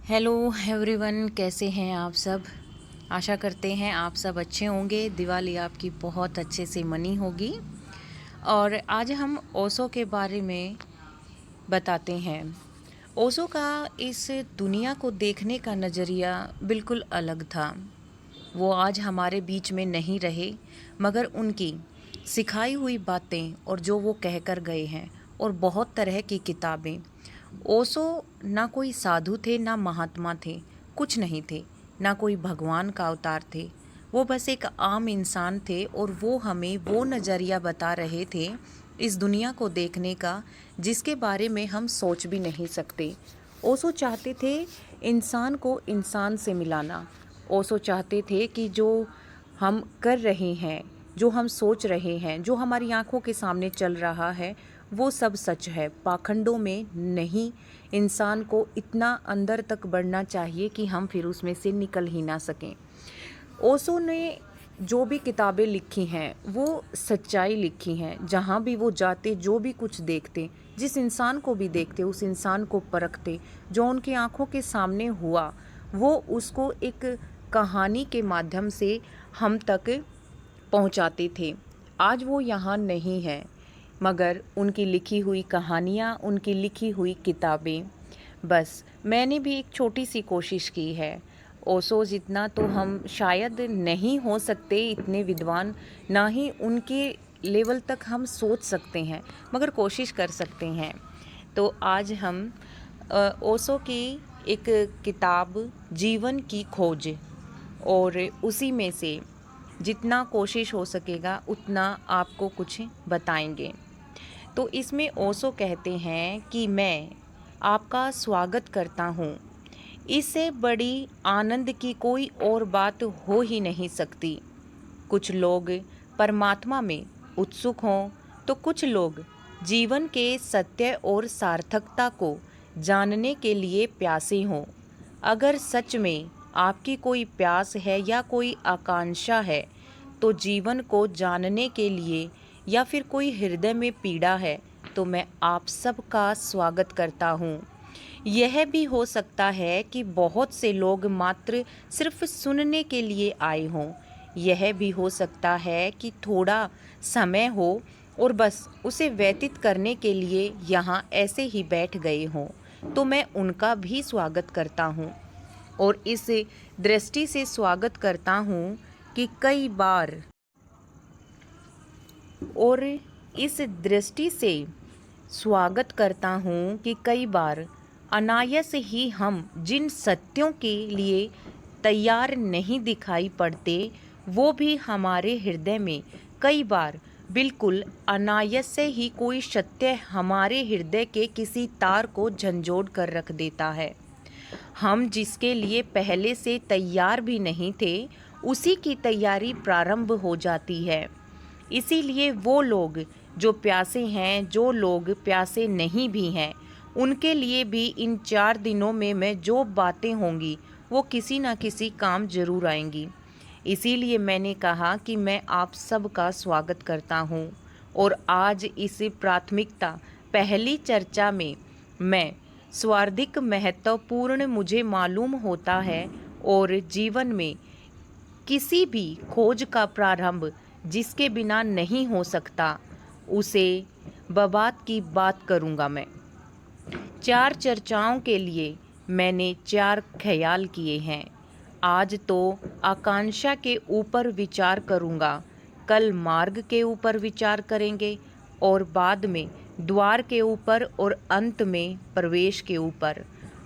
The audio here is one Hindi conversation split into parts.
हेलो एवरीवन, कैसे हैं आप सब। आशा करते हैं आप सब अच्छे होंगे। दिवाली आपकी बहुत अच्छे से मनी होगी। और आज हम ओशो के बारे में बताते हैं। ओशो का इस दुनिया को देखने का नज़रिया बिल्कुल अलग था। वो आज हमारे बीच में नहीं रहे, मगर उनकी सिखाई हुई बातें और जो वो कह कर गए हैं और बहुत तरह की किताबें। ओशो ना कोई साधु थे, ना महात्मा थे, कुछ नहीं थे, ना कोई भगवान का अवतार थे। वो बस एक आम इंसान थे और वो हमें वो नज़रिया बता रहे थे इस दुनिया को देखने का, जिसके बारे में हम सोच भी नहीं सकते। ओशो चाहते थे इंसान को इंसान से मिलाना। ओशो चाहते थे कि जो हम कर रहे हैं, जो हम सोच रहे हैं, जो हमारी आंखों के सामने चल रहा है, वो सब सच है, पाखंडों में नहीं। इंसान को इतना अंदर तक बढ़ना चाहिए कि हम फिर उसमें से निकल ही ना सकें। ओशो ने जो भी किताबें लिखी हैं वो सच्चाई लिखी हैं। जहाँ भी वो जाते, जो भी कुछ देखते, जिस इंसान को भी देखते, उस इंसान को परखते। जो उनकी आंखों के सामने हुआ वो उसको एक कहानी के माध्यम से हम तक पहुंचाते थे। आज वो यहाँ नहीं है, मगर उनकी लिखी हुई कहानियाँ, उनकी लिखी हुई किताबें, बस मैंने भी एक छोटी सी कोशिश की है। ओशो जितना तो हम शायद नहीं हो सकते, इतने विद्वान, ना ही उनके लेवल तक हम सोच सकते हैं, मगर कोशिश कर सकते हैं। तो आज हम ओशो की एक किताब जीवन की खोज, और उसी में से जितना कोशिश हो सकेगा उतना आपको कुछ बताएंगे। तो इसमें ओशो कहते हैं कि मैं आपका स्वागत करता हूँ। इससे बड़ी आनंद की कोई और बात हो ही नहीं सकती। कुछ लोग परमात्मा में उत्सुक हों, तो कुछ लोग जीवन के सत्य और सार्थकता को जानने के लिए प्यासे हों। अगर सच में आपकी कोई प्यास है या कोई आकांक्षा है, तो जीवन को जानने के लिए, या फिर कोई हृदय में पीड़ा है, तो मैं आप सबका स्वागत करता हूँ। यह भी हो सकता है कि बहुत से लोग मात्र सिर्फ सुनने के लिए आए हों। यह भी हो सकता है कि थोड़ा समय हो और बस उसे व्यतीत करने के लिए यहाँ ऐसे ही बैठ गए हों, तो मैं उनका भी स्वागत करता हूँ। और इस दृष्टि से स्वागत करता हूँ कि कई बार, और इस दृष्टि से स्वागत करता हूँ कि कई बार अनायास ही हम जिन सत्यों के लिए तैयार नहीं दिखाई पड़ते, वो भी हमारे हृदय में कई बार बिल्कुल अनायास से ही कोई सत्य हमारे हृदय के किसी तार को झंझोड़ कर रख देता है। हम जिसके लिए पहले से तैयार भी नहीं थे, उसी की तैयारी प्रारंभ हो जाती है। इसीलिए वो लोग जो प्यासे हैं, जो लोग प्यासे नहीं भी हैं, उनके लिए भी इन 4 दिनों में जो बातें होंगी वो किसी ना किसी काम जरूर आएंगी। इसीलिए मैंने कहा कि मैं आप सबका स्वागत करता हूँ। और आज इस प्राथमिकता पहली चर्चा में मैं स्वार्थिक महत्वपूर्ण मुझे मालूम होता है, और जीवन में किसी भी खोज का प्रारंभ जिसके बिना नहीं हो सकता, उसे बबाद की बात करूँगा मैं। 4 चर्चाओं के लिए मैंने 4 ख्याल किए हैं। आज तो आकांक्षा के ऊपर विचार करूँगा, कल मार्ग के ऊपर विचार करेंगे, और बाद में द्वार के ऊपर, और अंत में प्रवेश के ऊपर।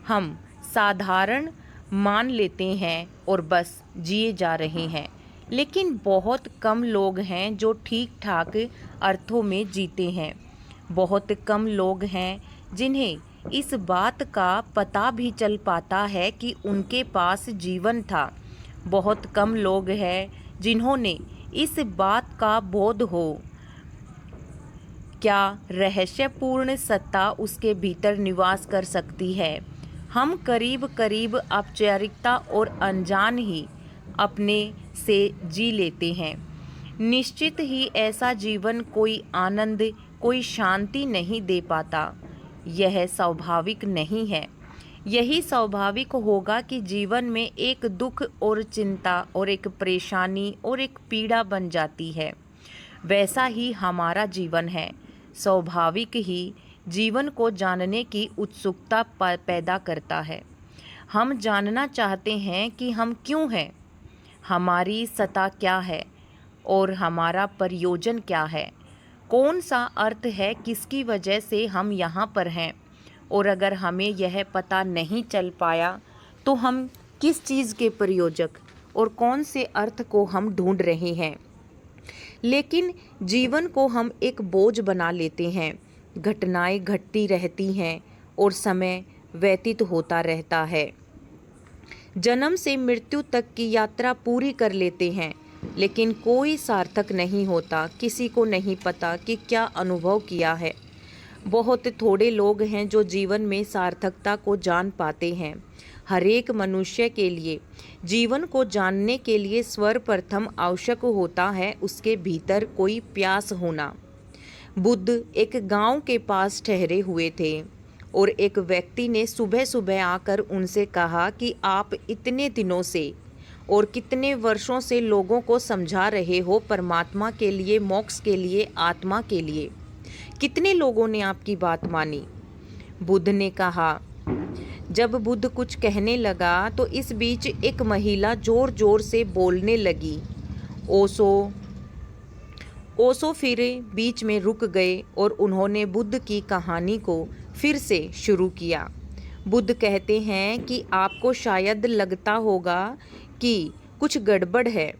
हम साधारण मान लेते हैं और बस जिए जा रहे हैं, लेकिन बहुत कम लोग हैं जो ठीक ठाक अर्थों में जीते हैं। बहुत कम लोग हैं जिन्हें इस बात का पता भी चल पाता है कि उनके पास जीवन था। बहुत कम लोग हैं जिन्होंने इस बात का बोध हो क्या रहस्यपूर्ण सत्ता उसके भीतर निवास कर सकती है। हम करीब करीब औपचारिकता और अनजान ही अपने से जी लेते हैं। निश्चित ही ऐसा जीवन कोई आनंद, कोई शांति नहीं दे पाता। यह स्वाभाविक नहीं है। यही स्वाभाविक होगा कि जीवन में एक दुख और चिंता और एक परेशानी और एक पीड़ा बन जाती है। वैसा ही हमारा जीवन है। स्वाभाविक ही जीवन को जानने की उत्सुकता पैदा करता है। हम जानना चाहते हैं कि हम क्यों हैं, हमारी सत्ता क्या है और हमारा प्रयोजन क्या है, कौन सा अर्थ है, किसकी वजह से हम यहाँ पर हैं। और अगर हमें यह पता नहीं चल पाया तो हम किस चीज़ के प्रयोजक और कौन से अर्थ को हम ढूंढ रहे हैं। लेकिन जीवन को हम एक बोझ बना लेते हैं। घटनाएं घटती रहती हैं और समय व्यतीत होता रहता है। जन्म से मृत्यु तक की यात्रा पूरी कर लेते हैं, लेकिन कोई सार्थक नहीं होता। किसी को नहीं पता कि क्या अनुभव किया है। बहुत थोड़े लोग हैं जो जीवन में सार्थकता को जान पाते हैं। हर एक मनुष्य के लिए जीवन को जानने के लिए सर्वप्रथम आवश्यक होता है उसके भीतर कोई प्यास होना। बुद्ध एक गांव के पास ठहरे हुए थे और एक व्यक्ति ने सुबह सुबह आकर उनसे कहा कि आप इतने दिनों से और कितने वर्षों से लोगों को समझा रहे हो परमात्मा के लिए, मोक्ष के लिए, आत्मा के लिए। कितने लोगों ने आपकी बात मानी? बुद्ध ने कहा। जब बुद्ध कुछ कहने लगा तो इस बीच एक महिला जोर जोर से बोलने लगी। ओशो फिर बीच में रुक गए और उन्होंने बुद्ध की कहानी को फिर से शुरू किया। बुद्ध कहते हैं कि आपको शायद लगता होगा कि कुछ गड़बड़ है।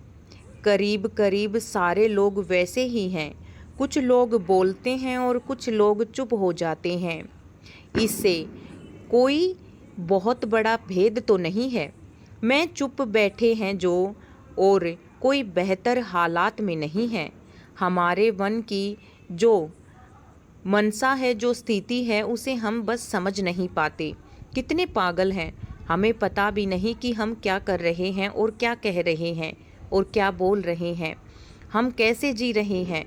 करीब करीब सारे लोग वैसे ही हैं। कुछ लोग बोलते हैं और कुछ लोग चुप हो जाते हैं। इससे कोई बहुत बड़ा भेद तो नहीं है। मैं चुप बैठे हैं जो, और कोई बेहतर हालात में नहीं है। हमारे मन की जो मनसा है, जो स्थिति है, उसे हम बस समझ नहीं पाते। कितने पागल हैं। हमें पता भी नहीं कि हम क्या कर रहे हैं और क्या कह रहे हैं और क्या बोल रहे हैं। हम कैसे जी रहे हैं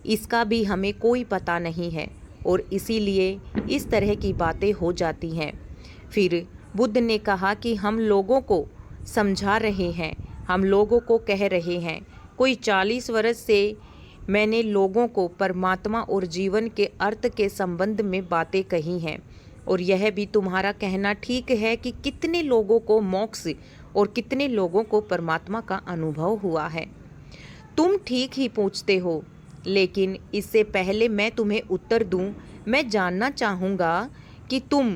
इसका भी हमें कोई पता नहीं है और इसीलिए इस तरह की बातें हो जाती हैं। फिर बुद्ध ने कहा कि हम लोगों को समझा रहे हैं, हम लोगों को कह रहे हैं। कोई 40 वर्ष से मैंने लोगों को परमात्मा और जीवन के अर्थ के संबंध में बातें कही हैं और यह भी तुम्हारा कहना ठीक है कि कितने लोगों को मोक्ष और कितने लोगों को परमात्मा का अनुभव हुआ है। तुम ठीक ही पूछते हो, लेकिन इससे पहले मैं तुम्हें उत्तर दूं, मैं जानना चाहूँगा कि तुम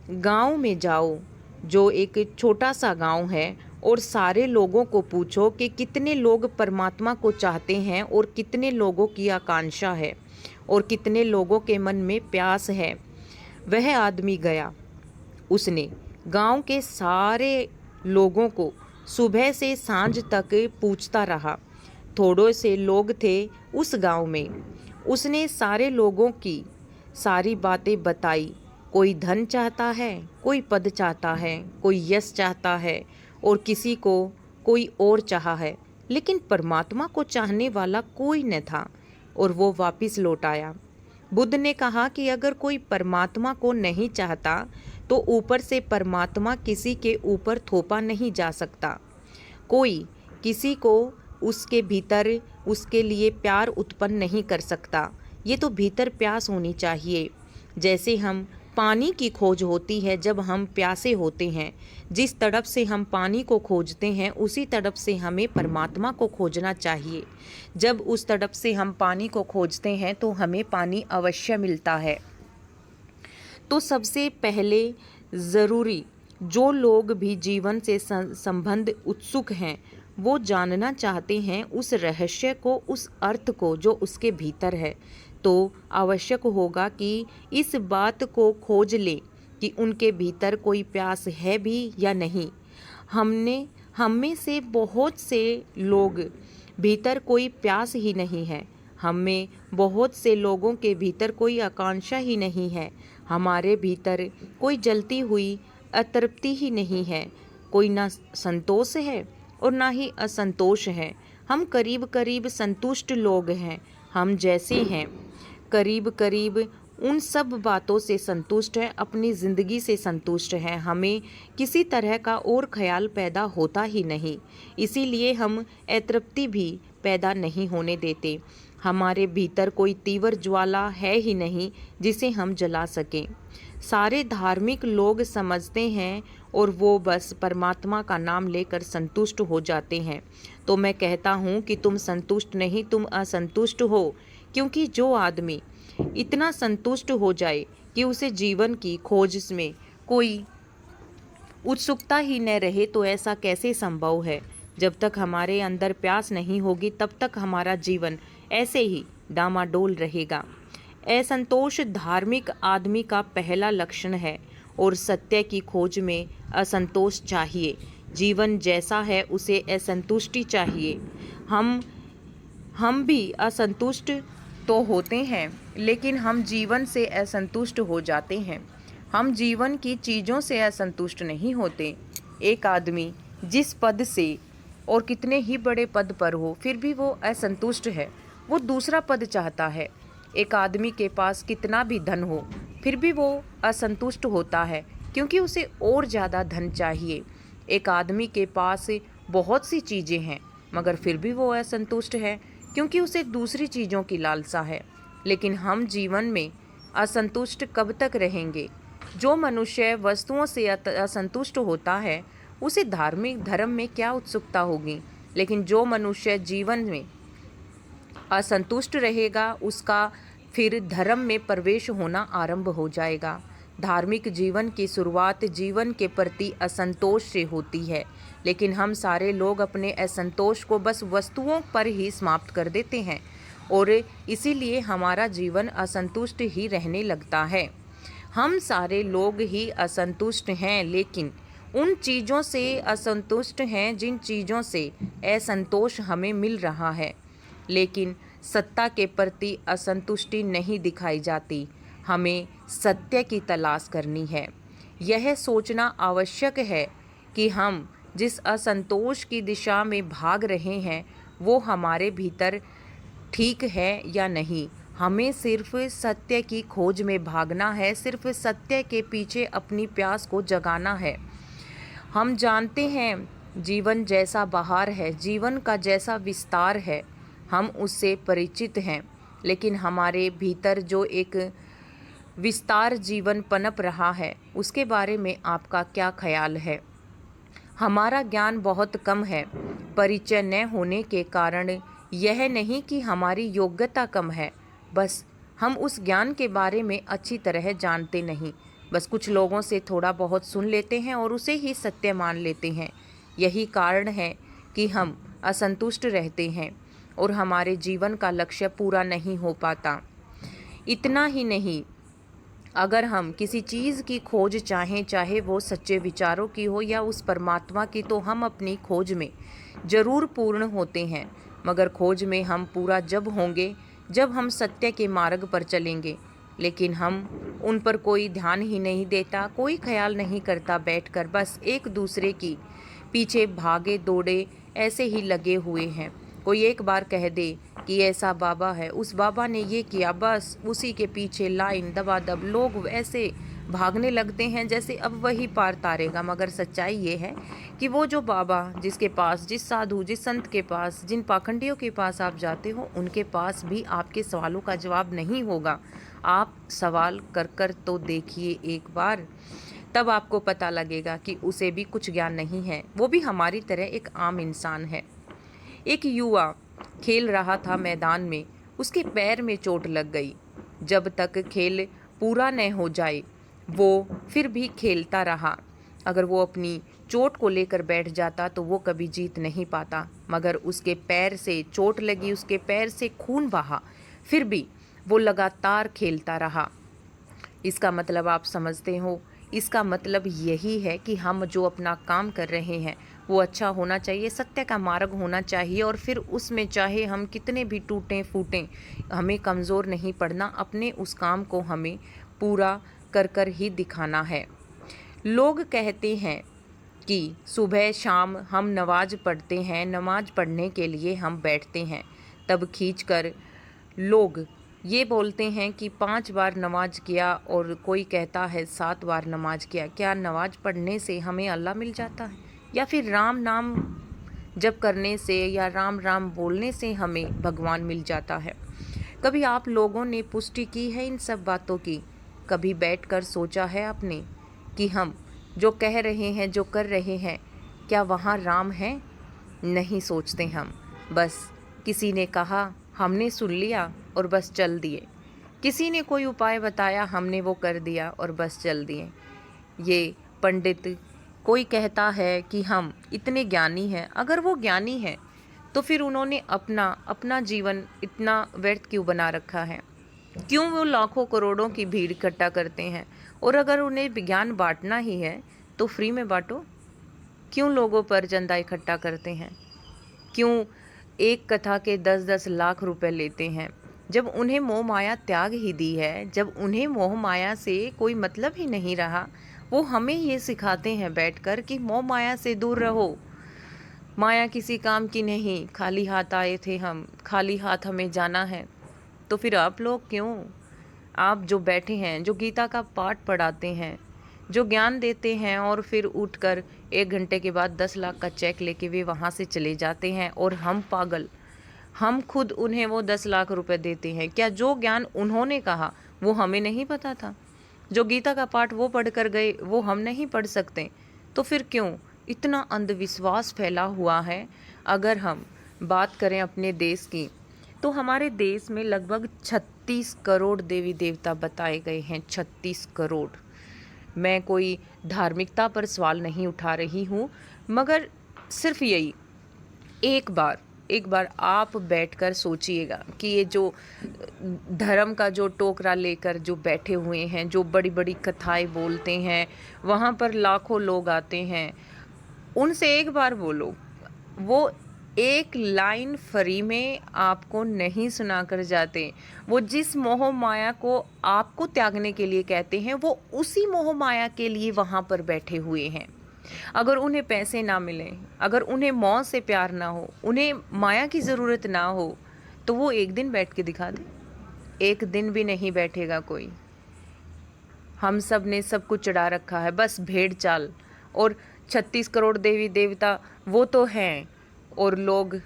गांव में जाओ, जो एक छोटा सा गांव है, और सारे लोगों को पूछो कि कितने लोग परमात्मा को चाहते हैं और कितने लोगों की आकांक्षा है और कितने लोगों के मन में प्यास है। वह आदमी गया। उसने गांव के सारे लोगों को सुबह से सांझ तक पूछता रहा। थोड़े से लोग थे उस गांव में। उसने सारे लोगों की सारी बातें बताई। कोई धन चाहता है, कोई पद चाहता है, कोई यश चाहता है और किसी को कोई और चाहा है, लेकिन परमात्मा को चाहने वाला कोई न था और वो वापस लौट आया। बुद्ध ने कहा कि अगर कोई परमात्मा को नहीं चाहता तो ऊपर से परमात्मा किसी के ऊपर थोपा नहीं जा सकता। कोई किसी को उसके भीतर उसके लिए प्यार उत्पन्न नहीं कर सकता। ये तो भीतर प्यास होनी चाहिए। जैसे हम पानी की खोज होती है जब हम प्यासे होते हैं, जिस तड़प से हम पानी को खोजते हैं उसी तड़प से हमें परमात्मा को खोजना चाहिए। जब उस तड़प से हम पानी को खोजते हैं तो हमें पानी अवश्य मिलता है। तो सबसे पहले ज़रूरी, जो लोग भी जीवन से संबंध उत्सुक हैं, वो जानना चाहते हैं उस रहस्य को, उस अर्थ को जो उसके भीतर है, तो आवश्यक होगा कि इस बात को खोज ले कि उनके भीतर कोई प्यास है भी या नहीं। हम में से बहुत से लोग भीतर कोई प्यास ही नहीं है। हम में बहुत से लोगों के भीतर कोई आकांक्षा ही नहीं है। हमारे भीतर कोई जलती हुई अतृप्ति ही नहीं है। कोई ना संतोष है और ना ही असंतोष है। हम करीब करीब संतुष्ट लोग हैं। हम जैसे हैं, करीब करीब उन सब बातों से संतुष्ट है, अपनी ज़िंदगी से संतुष्ट है। हमें किसी तरह का और ख्याल पैदा होता ही नहीं, इसीलिए हम अतृप्ति भी पैदा नहीं होने देते। हमारे भीतर कोई तीव्र ज्वाला है ही नहीं जिसे हम जला सकें। सारे धार्मिक लोग समझते हैं और वो बस परमात्मा का नाम लेकर संतुष्ट हो जाते हैं। तो मैं कहता हूँ कि तुम संतुष्ट नहीं, तुम असंतुष्ट हो, क्योंकि जो आदमी इतना संतुष्ट हो जाए कि उसे जीवन की खोज में कोई उत्सुकता ही न रहे, तो ऐसा कैसे संभव है। जब तक हमारे अंदर प्यास नहीं होगी तब तक हमारा जीवन ऐसे ही डामाडोल रहेगा। असंतोष धार्मिक आदमी का पहला लक्षण है और सत्य की खोज में असंतोष चाहिए। जीवन जैसा है उसे असंतुष्टि चाहिए। हम भी असंतुष्ट तो होते हैं, लेकिन हम जीवन से असंतुष्ट हो जाते हैं। हम जीवन की चीज़ों से असंतुष्ट नहीं होते। एक आदमी जिस पद से और कितने ही बड़े पद पर हो फिर भी वो असंतुष्ट है, वो दूसरा पद चाहता है। एक आदमी के पास कितना भी धन हो फिर भी वो असंतुष्ट होता है, क्योंकि उसे और ज़्यादा धन चाहिए। एक आदमी के पास बहुत सी चीज़ें हैं मगर फिर भी वो असंतुष्ट है, क्योंकि उसे दूसरी चीज़ों की लालसा है। लेकिन हम जीवन में असंतुष्ट कब तक रहेंगे? जो मनुष्य वस्तुओं से असंतुष्ट होता है उसे धार्मिक धर्म में क्या उत्सुकता होगी। लेकिन जो मनुष्य जीवन में असंतुष्ट रहेगा उसका फिर धर्म में प्रवेश होना आरंभ हो जाएगा। धार्मिक जीवन की शुरुआत जीवन के प्रति असंतोष से होती है, लेकिन हम सारे लोग अपने असंतोष को बस वस्तुओं पर ही समाप्त कर देते हैं और इसीलिए हमारा जीवन असंतुष्ट ही रहने लगता है। हम सारे लोग ही असंतुष्ट हैं, लेकिन उन चीज़ों से असंतुष्ट हैं जिन चीज़ों से असंतोष हमें मिल रहा है। लेकिन सत्ता के प्रति असंतुष्टि नहीं दिखाई जाती। हमें सत्य की तलाश करनी है। यह सोचना आवश्यक है कि हम जिस असंतोष की दिशा में भाग रहे हैं वो हमारे भीतर ठीक है या नहीं। हमें सिर्फ सत्य की खोज में भागना है, सिर्फ सत्य के पीछे अपनी प्यास को जगाना है। हम जानते हैं जीवन जैसा बहार है, जीवन का जैसा विस्तार है, हम उससे परिचित हैं। लेकिन हमारे भीतर जो एक विस्तार जीवन पनप रहा है उसके बारे में आपका क्या ख्याल है? हमारा ज्ञान बहुत कम है। परिचय न होने के कारण यह नहीं कि हमारी योग्यता कम है, बस हम उस ज्ञान के बारे में अच्छी तरह जानते नहीं। बस कुछ लोगों से थोड़ा बहुत सुन लेते हैं और उसे ही सत्य मान लेते हैं। यही कारण है कि हम असंतुष्ट रहते हैं और हमारे जीवन का लक्ष्य पूरा नहीं हो पाता। इतना ही नहीं, अगर हम किसी चीज़ की खोज चाहें, चाहे वो सच्चे विचारों की हो या उस परमात्मा की, तो हम अपनी खोज में ज़रूर पूर्ण होते हैं। मगर खोज में हम पूरा जब होंगे जब हम सत्य के मार्ग पर चलेंगे। लेकिन हम उन पर कोई ध्यान ही नहीं देता, कोई ख्याल नहीं करता, बैठकर बस एक दूसरे की पीछे भागे दौड़े ऐसे ही लगे हुए हैं। कोई एक बार कह दे कि ऐसा बाबा है, उस बाबा ने ये किया, बस उसी के पीछे लाइन दबादब लोग ऐसे भागने लगते हैं जैसे अब वही पार तारेगा। मगर सच्चाई ये है कि वो जो बाबा जिसके पास, जिस साधु, जिस संत के पास, जिन पाखंडियों के पास आप जाते हो, उनके पास भी आपके सवालों का जवाब नहीं होगा। आप सवाल कर कर तो देखिए एक बार, तब आपको पता लगेगा कि उसे भी कुछ ज्ञान नहीं है, वो भी हमारी तरह एक आम इंसान है। एक युवा खेल रहा था मैदान में, उसके पैर में चोट लग गई। जब तक खेल पूरा न हो जाए वो फिर भी खेलता रहा। अगर वो अपनी चोट को लेकर बैठ जाता तो वो कभी जीत नहीं पाता, मगर उसके पैर से चोट लगी, उसके पैर से खून बहा, फिर भी वो लगातार खेलता रहा। इसका मतलब आप समझते हो? इसका मतलब यही है कि हम जो अपना काम कर रहे हैं वो अच्छा होना चाहिए, सत्य का मार्ग होना चाहिए, और फिर उसमें चाहे हम कितने भी टूटें फूटें, हमें कमज़ोर नहीं पड़ना। अपने उस काम को हमें पूरा कर कर ही दिखाना है। लोग कहते हैं कि सुबह शाम हम नमाज पढ़ते हैं, नमाज पढ़ने के लिए हम बैठते हैं, तब खींचकर लोग ये बोलते हैं कि 5 बार नमाज किया और कोई कहता है 7 बार नमाज किया। क्या नमाज पढ़ने से हमें अल्लाह मिल जाता है, या फिर राम नाम जप करने से या राम राम बोलने से हमें भगवान मिल जाता है? कभी आप लोगों ने पुष्टि की है इन सब बातों की? कभी बैठकर सोचा है आपने कि हम जो कह रहे हैं, जो कर रहे हैं, क्या वहाँ राम है? नहीं सोचते हम। बस किसी ने कहा, हमने सुन लिया और बस चल दिए। किसी ने कोई उपाय बताया, हमने वो कर दिया और बस चल दिए। ये पंडित कोई कहता है कि हम इतने ज्ञानी हैं। अगर वो ज्ञानी हैं तो फिर उन्होंने अपना जीवन इतना व्यर्थ क्यों बना रखा है? क्यों वो लाखों करोड़ों की भीड़ इकट्ठा करते हैं? और अगर उन्हें विज्ञान बांटना ही है तो फ्री में बांटो। क्यों लोगों पर चंदा इकट्ठा करते हैं? क्यों एक कथा के 10-10 लाख रुपए लेते हैं? जब उन्हें मोह माया त्याग ही दी है, जब उन्हें मोह माया से कोई मतलब ही नहीं रहा, वो हमें ये सिखाते हैं बैठकर कि मोह माया से दूर रहो, माया किसी काम की नहीं, खाली हाथ आए थे हम, खाली हाथ हमें जाना है। तो फिर आप लोग क्यों, आप जो बैठे हैं, जो गीता का पाठ पढ़ाते हैं, जो ज्ञान देते हैं और फिर उठकर 1 घंटे के बाद 10 लाख का चेक लेके वे वहाँ से चले जाते हैं, और हम पागल, हम खुद उन्हें वो 10 लाख रुपए देते हैं। क्या जो ज्ञान उन्होंने कहा वो हमें नहीं पता था? जो गीता का पाठ वो पढ़ कर गए वो हम नहीं पढ़ सकते? तो फिर क्यों इतना अंधविश्वास फैला हुआ है? अगर हम बात करें अपने देश की, तो हमारे देश में लगभग 36 करोड़ देवी देवता बताए गए हैं। 36 करोड़। मैं कोई धार्मिकता पर सवाल नहीं उठा रही हूँ, मगर सिर्फ यही एक बार आप बैठकर सोचिएगा कि ये जो धर्म का जो टोकरा लेकर जो बैठे हुए हैं, जो बड़ी बड़ी कथाएं बोलते हैं, वहाँ पर लाखों लोग आते हैं, उनसे एक बार बोलो, वो एक लाइन फ्री में आपको नहीं सुना कर जाते। वो जिस मोह माया को आपको त्यागने के लिए कहते हैं, वो उसी मोह माया के लिए वहाँ पर बैठे हुए हैं। अगर उन्हें पैसे ना मिलें, अगर उन्हें मौत से प्यार ना हो, उन्हें माया की ज़रूरत ना हो, तो वो एक दिन बैठ के दिखा दे। एक दिन भी नहीं बैठेगा कोई। हम सब ने सब कुछ चढ़ा रखा है, बस भेड़ चाल। और 36 करोड़ देवी देवता वो तो हैं, और लोग